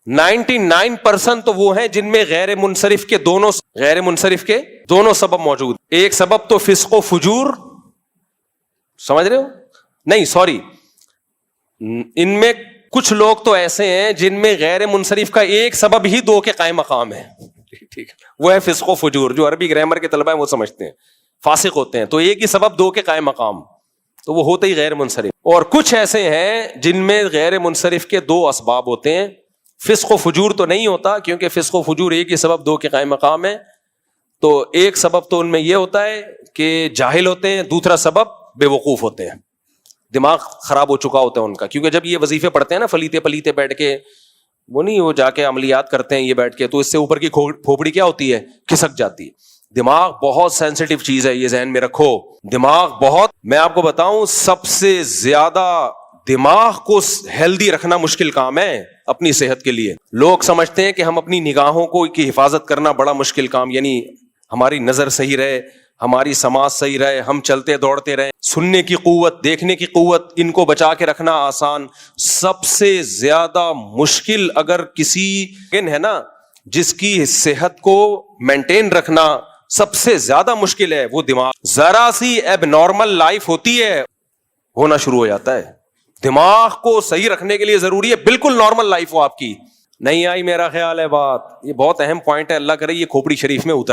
99% تو وہ ہیں جن میں غیر منصرف کے دونوں سبب موجود. ایک سبب تو فسق و فجور, سمجھ رہے ہو؟ نہیں سوری, ان میں کچھ لوگ تو ایسے ہیں جن میں غیر منصرف کا ایک سبب ہی دو کے قائم مقام ہے, ٹھیک ہے, وہ ہے فسق و فجور. جو عربی گرامر کے طلبہ ہیں وہ سمجھتے ہیں, فاسق ہوتے ہیں, تو ایک ہی سبب دو کے قائم مقام, تو وہ ہوتے ہی غیر منصرف. اور کچھ ایسے ہیں جن میں غیر منصرف کے دو اسباب ہوتے ہیں, فسق و فجور تو نہیں ہوتا, کیونکہ فسق و فجور ایک ہی سبب دو کے قائم مقام ہے. تو ایک سبب تو ان میں یہ ہوتا ہے کہ جاہل ہوتے ہیں, دوسرا سبب بے وقوف ہوتے ہیں, دماغ خراب ہو چکا ہوتا ہے ان کا. کیونکہ جب یہ وظیفے پڑھتے ہیں نا پلیتے بیٹھ کے, وہ نہیں, وہ جا کے عملیات کرتے ہیں یہ بیٹھ کے, تو اس سے اوپر کی کھوپڑی کیا ہوتی ہے, کھسک جاتی ہے. دماغ بہت سینسٹیو چیز ہے, یہ ذہن میں رکھو. دماغ بہت, میں آپ کو بتاؤں, سب سے زیادہ دماغ کو ہیلدی رکھنا مشکل کام ہے اپنی صحت کے لیے. لوگ سمجھتے ہیں کہ ہم اپنی نگاہوں کو کی حفاظت کرنا بڑا مشکل کام, یعنی ہماری نظر صحیح رہے, ہماری سماعت صحیح رہے, ہم چلتے دوڑتے رہیں, سننے کی قوت, دیکھنے کی قوت, ان کو بچا کے رکھنا آسان. سب سے زیادہ مشکل اگر کسی ہے نا جس کی صحت کو مینٹین رکھنا سب سے زیادہ مشکل ہے, وہ دماغ. ذرا سی ایب نارمل لائف ہوتی ہے, ہونا شروع ہو جاتا ہے. دماغ کو صحیح رکھنے کے لیے ضروری ہے بالکل نارمل لائف ہو آپ کی. نہیں آئی میرا خیال ہے بات, یہ بہت اہم پوائنٹ ہے, اللہ کرے یہ کھوپڑی شریف میں اتر